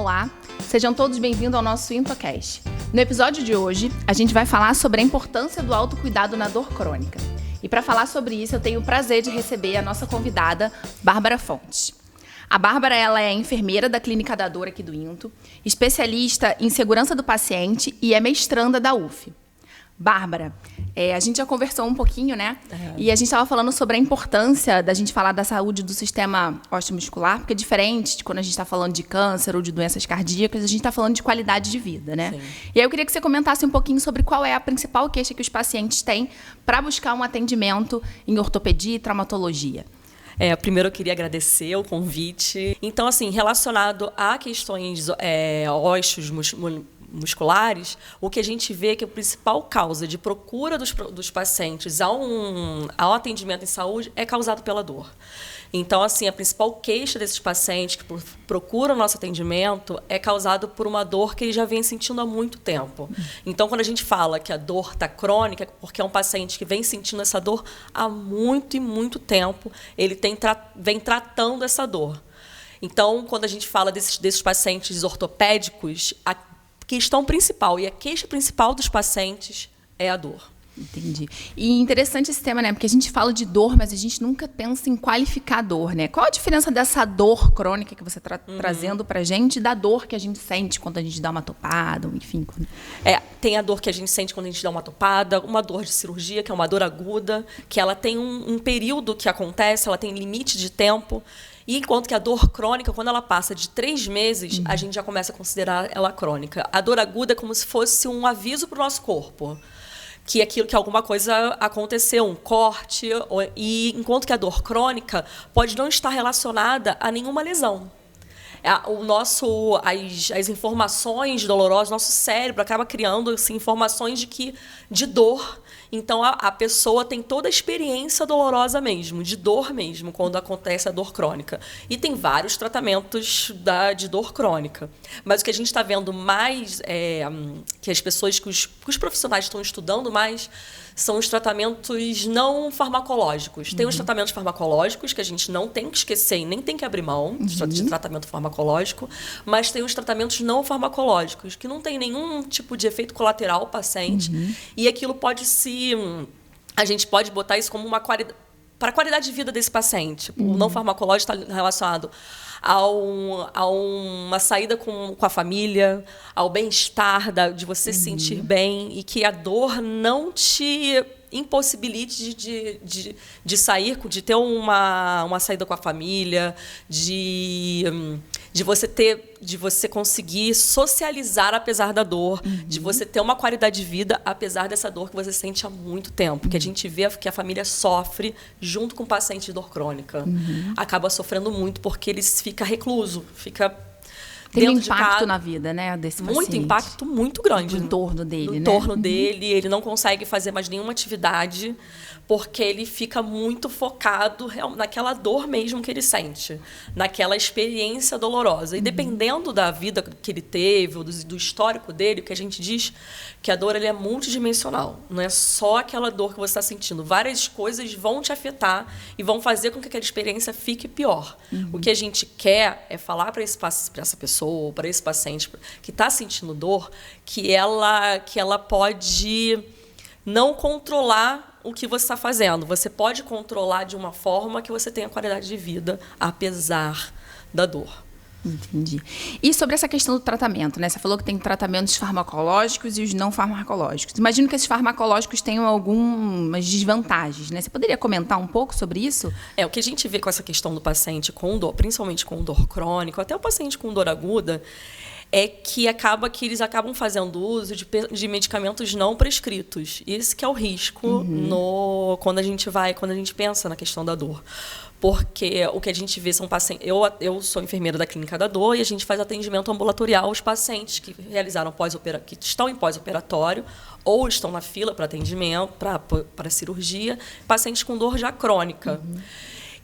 Olá, sejam todos bem-vindos ao nosso IntoCast. No episódio de hoje, a gente vai falar sobre a importância do autocuidado na dor crônica. E para falar sobre isso, eu tenho o prazer de receber a nossa convidada, Bárbara Fontes. A Bárbara, ela é enfermeira da Clínica da Dor aqui do Into, especialista em segurança do paciente e é mestranda da UF. Bárbara, a gente já conversou um pouquinho, né? E a gente estava falando sobre a importância da gente falar da saúde do sistema osteomuscular, porque é diferente de quando a gente está falando de câncer ou de doenças cardíacas, a gente está falando de qualidade de vida, né? Sim. E aí eu queria que você comentasse um pouquinho sobre qual é a principal queixa que os pacientes têm para buscar um atendimento em ortopedia e traumatologia. Primeiro eu queria agradecer o convite. Então, assim, relacionado a questões musculares, o que a gente vê é que a principal causa de procura dos pacientes ao atendimento em saúde é causado pela dor. Então, assim, a principal queixa desses pacientes que procuram o nosso atendimento é causado por uma dor que eles já vem sentindo há muito tempo. Então, quando a gente fala que a dor está crônica, é porque é um paciente que vem sentindo essa dor há muito e muito tempo, ele vem tratando essa dor. Então, quando a gente fala desses pacientes ortopédicos, a questão principal e a queixa principal dos pacientes é a dor. Entendi. E interessante esse tema, né? Porque a gente fala de dor, mas a gente nunca pensa em qualificar a dor, né? Qual a diferença dessa dor crônica que você está trazendo pra gente da dor que a gente sente quando a gente dá uma topada, enfim? Tem a dor que a gente sente quando a gente dá uma topada, uma dor de cirurgia, que é uma dor aguda, que ela tem um período que acontece, ela tem limite de tempo. E enquanto que a dor crônica, quando ela passa de 3 meses, a gente já começa a considerar ela crônica. A dor aguda é como se fosse um aviso para o nosso corpo, que aquilo que alguma coisa aconteceu, um corte, e enquanto que a dor crônica pode não estar relacionada a nenhuma lesão. As informações dolorosas, nosso cérebro acaba criando assim, informações de dor. Então, a pessoa tem toda a experiência dolorosa mesmo, de dor mesmo, quando acontece a dor crônica. E tem vários tratamentos de dor crônica. Mas o que a gente está vendo mais, que as pessoas, que os profissionais estão estudando mais, são os tratamentos não farmacológicos. Tem os tratamentos farmacológicos, que a gente não tem que esquecer e nem tem que abrir mão de tratamento farmacológico, mas tem os tratamentos não farmacológicos, que não tem nenhum tipo de efeito colateral ao paciente, e aquilo a gente pode botar isso como para a qualidade de vida desse paciente. O não farmacológico está relacionado a uma saída com a família, ao bem-estar, de você se sentir bem, e que a dor não te impossibilite de sair, de ter uma saída com a família, de você conseguir socializar apesar da dor, de você ter uma qualidade de vida apesar dessa dor que você sente há muito tempo. Que a gente vê que a família sofre junto com o paciente de dor crônica. Acaba sofrendo muito porque ele fica recluso, fica tem um impacto na vida, né, desse paciente. Muito impacto, muito grande. No entorno dele, no entorno dele, ele não consegue fazer mais nenhuma atividade porque ele fica muito focado naquela dor mesmo que ele sente, naquela experiência dolorosa. E dependendo da vida que ele teve, ou do histórico dele, o que a gente diz que a dor é multidimensional. Não é só aquela dor que você está sentindo. Várias coisas vão te afetar e vão fazer com que aquela experiência fique pior. O que a gente quer é falar para essa pessoa, para esse paciente que está sentindo dor, que ela pode não controlar o que você está fazendo. Você pode controlar de uma forma que você tenha qualidade de vida, apesar da dor. Entendi. E sobre essa questão do tratamento, né? Você falou que tem tratamentos farmacológicos e os não farmacológicos. Imagino que esses farmacológicos tenham algumas desvantagens, né? Você poderia comentar um pouco sobre isso? O que a gente vê com essa questão do paciente com dor, principalmente com dor crônica, até o paciente com dor aguda, é que eles acabam fazendo uso de medicamentos não prescritos. Esse que é o risco quando a gente pensa na questão da dor. Porque o que a gente vê são pacientes... Eu sou enfermeira da Clínica da Dor e a gente faz atendimento ambulatorial aos pacientes que realizaram que estão em pós-operatório ou estão na fila para atendimento, para cirurgia, pacientes com dor já crônica.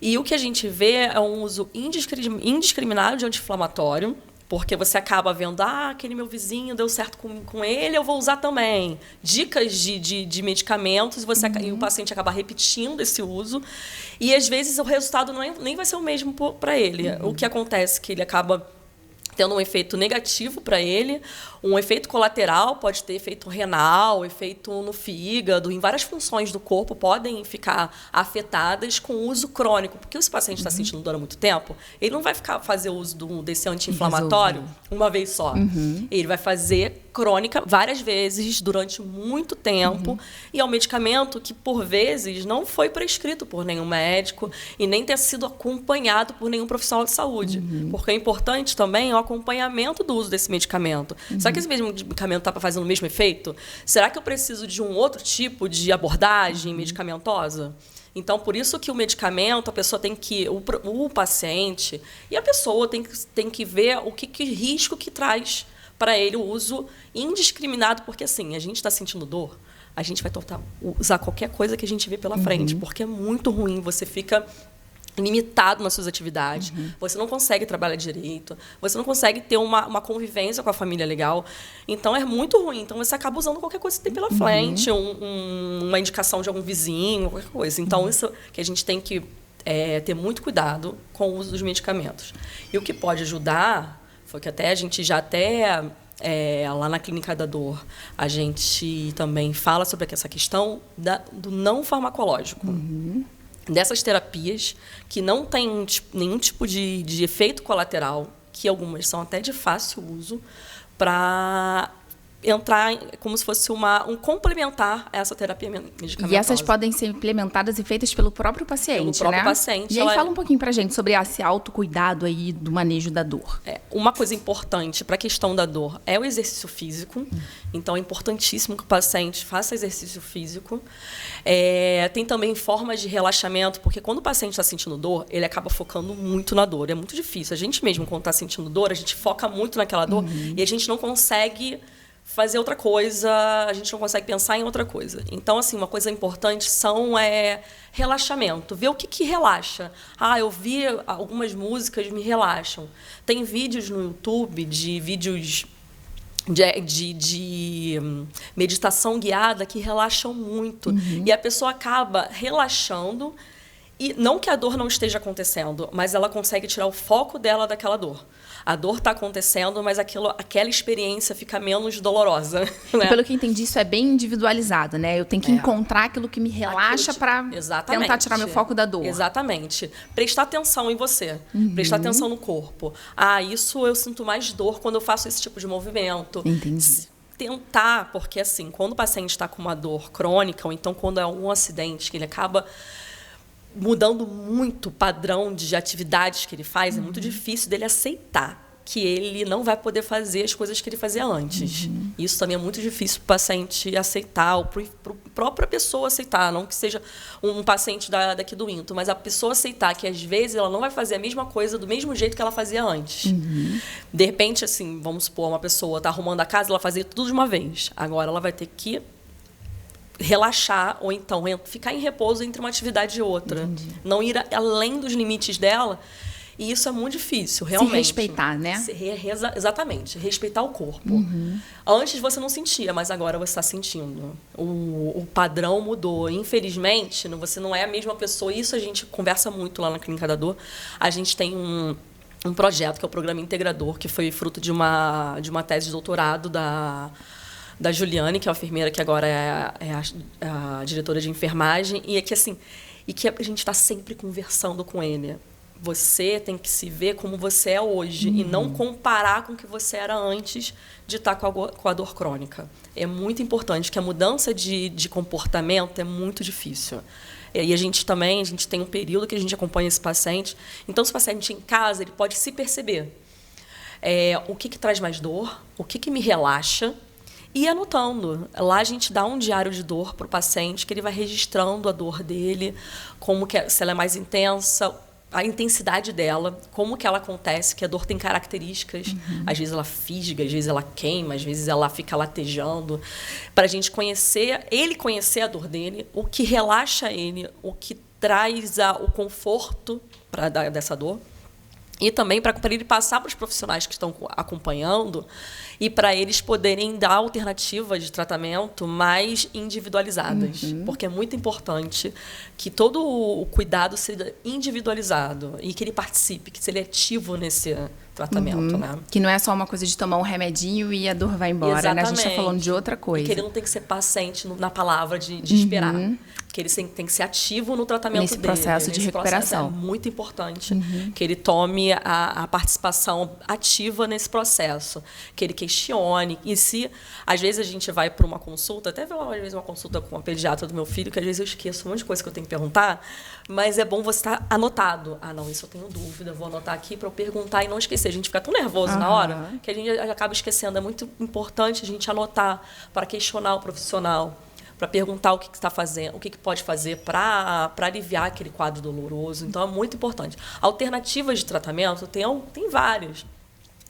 E o que a gente vê é um uso indiscriminado de anti-inflamatório, porque você acaba vendo, aquele meu vizinho deu certo com ele, eu vou usar também. Dicas de medicamentos, e o paciente acaba repetindo esse uso, e às vezes o resultado nem vai ser o mesmo para ele. O que acontece é que ele acaba tendo um efeito negativo para ele, um efeito colateral, pode ter efeito renal, efeito no fígado, em várias funções do corpo podem ficar afetadas com o uso crônico, porque se o paciente está sentindo dor há muito tempo, ele não vai fazer uso desse anti-inflamatório uma vez só. Ele vai fazer crônica várias vezes, durante muito tempo, e é um medicamento que, por vezes, não foi prescrito por nenhum médico e nem ter sido acompanhado por nenhum profissional de saúde. Porque é importante também o acompanhamento do uso desse medicamento. Será que esse mesmo medicamento está fazendo o mesmo efeito? Será que eu preciso de um outro tipo de abordagem medicamentosa? Então, por isso que o medicamento, a pessoa tem que... O paciente e a pessoa tem que ver o que risco que traz para ele o uso indiscriminado, porque assim, a gente está sentindo dor, a gente vai tentar usar qualquer coisa que a gente vê pela frente, porque é muito ruim, você fica limitado nas suas atividades, você não consegue trabalhar direito, você não consegue ter uma convivência com a família legal, então é muito ruim, então você acaba usando qualquer coisa que tem pela frente, uma indicação de algum vizinho, qualquer coisa. Então, isso que a gente tem que ter muito cuidado com o uso dos medicamentos. E o que pode ajudar foi que a gente já lá na Clínica da Dor, a gente também fala sobre essa questão do não farmacológico. Dessas terapias que não têm nenhum tipo de efeito colateral, que algumas são até de fácil uso, para entrar como se fosse um complementar a essa terapia medicamentosa. E essas podem ser implementadas e feitas pelo próprio paciente, pelo próprio paciente. E aí fala um pouquinho pra gente sobre esse autocuidado aí do manejo da dor. Uma coisa importante para a questão da dor é o exercício físico. Então, é importantíssimo que o paciente faça exercício físico. Tem também formas de relaxamento, porque quando o paciente está sentindo dor, ele acaba focando muito na dor. É muito difícil. A gente mesmo, quando está sentindo dor, a gente foca muito naquela dor e a gente não consegue fazer outra coisa, a gente não consegue pensar em outra coisa. Então, assim, uma coisa importante relaxamento. Ver o que relaxa. Eu vi algumas músicas me relaxam. Tem vídeos no YouTube de meditação guiada que relaxam muito. E a pessoa acaba relaxando, e não que a dor não esteja acontecendo, mas ela consegue tirar o foco dela daquela dor. A dor está acontecendo, mas aquela experiência fica menos dolorosa. Né? Pelo que eu entendi, isso é bem individualizado, né? Eu tenho que encontrar aquilo que me relaxa para tentar tirar meu foco da dor. Exatamente. Prestar atenção em você. Prestar atenção no corpo. Isso eu sinto mais dor quando eu faço esse tipo de movimento. Entendi. Tentar, porque assim, quando o paciente está com uma dor crônica, ou então quando é um acidente, que ele acaba mudando muito o padrão de atividades que ele faz, é muito difícil dele aceitar que ele não vai poder fazer as coisas que ele fazia antes. Isso também é muito difícil para o paciente aceitar, ou para a própria pessoa aceitar, não que seja um paciente daqui do INTO, mas a pessoa aceitar que, às vezes, ela não vai fazer a mesma coisa do mesmo jeito que ela fazia antes. De repente, assim, vamos supor, uma pessoa está arrumando a casa, ela fazia tudo de uma vez. Agora ela vai ter que relaxar, ou então ficar em repouso entre uma atividade e outra. Não ir além dos limites dela. E isso é muito difícil, realmente. Se respeitar, né? Exatamente. Respeitar o corpo. Antes você não sentia, mas agora você está sentindo. O padrão mudou. Infelizmente, você não é a mesma pessoa. Isso a gente conversa muito lá na Clínica da Dor. A gente tem um projeto, que é o Programa Integrador, que foi fruto de uma tese de doutorado da Juliane, que é a enfermeira que agora é a diretora de enfermagem, e que a gente está sempre conversando com ele. Você tem que se ver como você é hoje e não comparar com o que você era antes de estar com a dor crônica. É muito importante, que a mudança de comportamento é muito difícil. E a gente tem um período que a gente acompanha esse paciente. Então, se o paciente em casa, ele pode se perceber. O que traz mais dor, o que me relaxa, e anotando. Lá a gente dá um diário de dor para o paciente, que ele vai registrando a dor dele, se ela é mais intensa, a intensidade dela, como que ela acontece, que a dor tem características. Às vezes ela fisga, às vezes ela queima, às vezes ela fica latejando. Para a gente conhecer a dor dele, o que relaxa ele, o que traz o conforto dessa dor. E também para ele passar para os profissionais que estão acompanhando e para eles poderem dar alternativas de tratamento mais individualizadas. Porque é muito importante que todo o cuidado seja individualizado e que ele participe, que seja ativo nesse tratamento. Né? Que não é só uma coisa de tomar um remedinho e a dor vai embora, né? A gente está falando de outra coisa. E que ele não tem que ser paciente na palavra de esperar. Que ele tem que ser ativo no tratamento nesse dele. Processo de recuperação. É muito importante que ele tome a participação ativa nesse processo. Que ele questione. E se, às vezes, a gente vai para uma consulta, até às vezes uma consulta com a pediatra do meu filho, que às vezes eu esqueço um monte de coisa que eu tenho que perguntar, mas é bom você estar anotado. Ah, não, isso eu tenho dúvida, vou anotar aqui para eu perguntar e não esquecer. A gente fica tão nervoso na hora que a gente acaba esquecendo. É muito importante a gente anotar para questionar o profissional, para perguntar o que está fazendo, o que pode fazer para aliviar aquele quadro doloroso. Então, é muito importante. Alternativas de tratamento tem várias.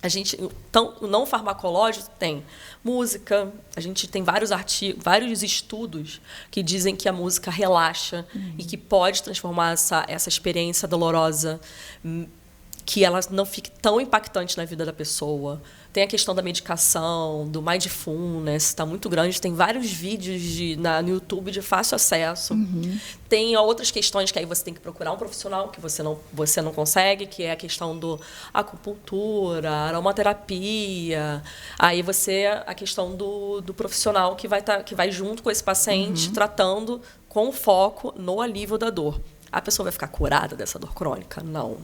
A gente, então, o não farmacológico tem música, a gente tem vários artigos, vários estudos que dizem que a música relaxa e que pode transformar essa experiência dolorosa, que ela não fique tão impactante na vida da pessoa. Tem a questão da medicação, do mindfulness, está muito grande. Tem vários vídeos no YouTube de fácil acesso. Tem outras questões que aí você tem que procurar um profissional que você não consegue, que é a questão do acupuntura, aromaterapia. Aí a questão do profissional que vai junto com esse paciente, tratando com foco no alívio da dor. A pessoa vai ficar curada dessa dor crônica? Não.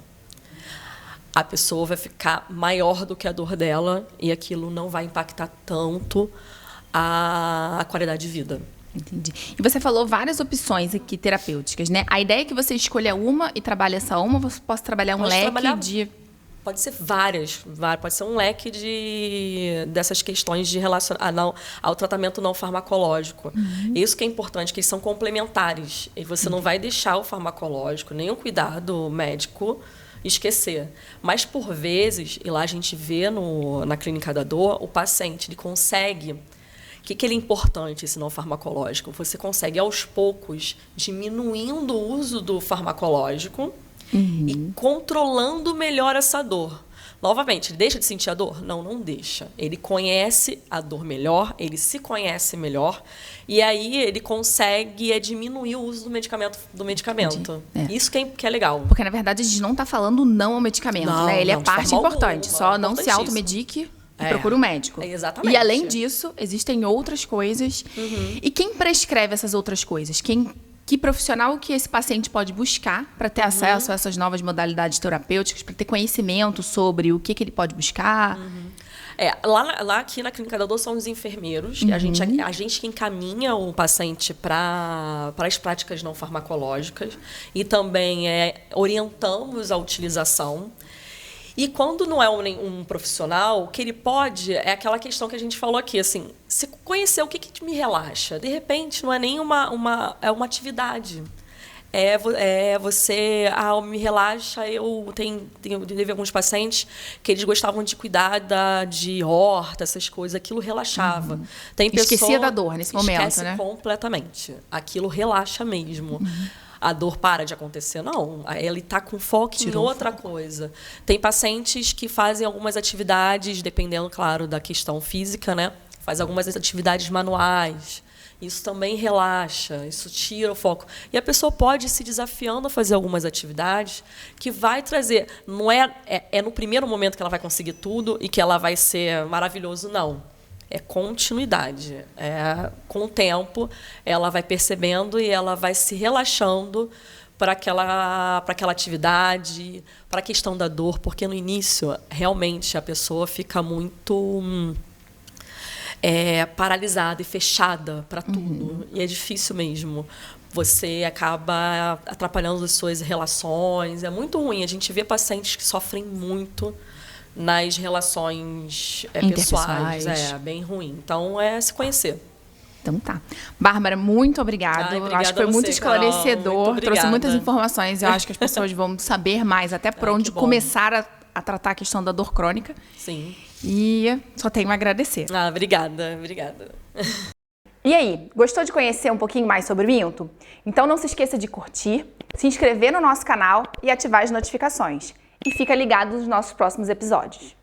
A pessoa vai ficar maior do que a dor dela e aquilo não vai impactar tanto a qualidade de vida. Entendi. E você falou várias opções aqui terapêuticas, né? A ideia é que você escolha uma e trabalhe essa uma, você possa trabalhar de... Pode ser várias. Pode ser um leque dessas questões de relação ao tratamento não farmacológico. Isso que é importante, que eles são complementares. E você não vai deixar o farmacológico, nem o cuidado médico esquecer. Mas, por vezes, e lá a gente vê na clínica da dor, o paciente ele consegue... O que ele é importante, esse não farmacológico? Você consegue, aos poucos, diminuindo o uso do farmacológico e controlando melhor essa dor. Novamente, ele deixa de sentir a dor? Não, não deixa. Ele conhece a dor melhor, ele se conhece melhor, e aí ele consegue diminuir o uso do medicamento. Isso que é legal. Porque, na verdade, a gente não está falando não ao medicamento, né? Ele é parte importante. Só não se automedique e procure um médico. Exatamente. E, além disso, existem outras coisas. E quem prescreve essas outras coisas? Que profissional que esse paciente pode buscar para ter acesso a essas novas modalidades terapêuticas, para ter conhecimento sobre o que ele pode buscar? Lá aqui na Clínica da Dor são os enfermeiros. A gente que encaminha o paciente para as práticas não farmacológicas e também orientamos a utilização. E quando não é um profissional, o que ele pode é aquela questão que a gente falou aqui, assim, se conhecer o que me relaxa. De repente, não é nem uma atividade. Você, me relaxa, teve alguns pacientes que eles gostavam de cuidar de horta, essas coisas, aquilo relaxava. Tem Esquecia da dor nesse momento, né? Esquece completamente. Aquilo relaxa mesmo. A dor para de acontecer, não. Ele está com foco em outra coisa. Tem pacientes que fazem algumas atividades, dependendo, claro, da questão física, né? Faz algumas atividades manuais. Isso também relaxa, isso tira o foco. E a pessoa pode ir se desafiando a fazer algumas atividades que vai trazer... Não é no primeiro momento que ela vai conseguir tudo e que ela vai ser maravilhoso, não. É continuidade. Com o tempo, ela vai percebendo e ela vai se relaxando para aquela atividade, para a questão da dor, porque no início, realmente, a pessoa fica muito paralisada e fechada para tudo. E é difícil mesmo. Você acaba atrapalhando as suas relações. É muito ruim. A gente vê pacientes que sofrem muito nas relações pessoais. É bem ruim. Então, se conhecer. Então tá. Bárbara, muito obrigada. Acho que foi muito esclarecedor. Muito trouxe muitas informações. Eu acho que as pessoas vão saber mais até por onde começar a tratar a questão da dor crônica. Sim. E só tenho a agradecer. Obrigada. E aí, gostou de conhecer um pouquinho mais sobre o INTO? Então não se esqueça de curtir, se inscrever no nosso canal e ativar as notificações. e fica ligado nos nossos próximos episódios.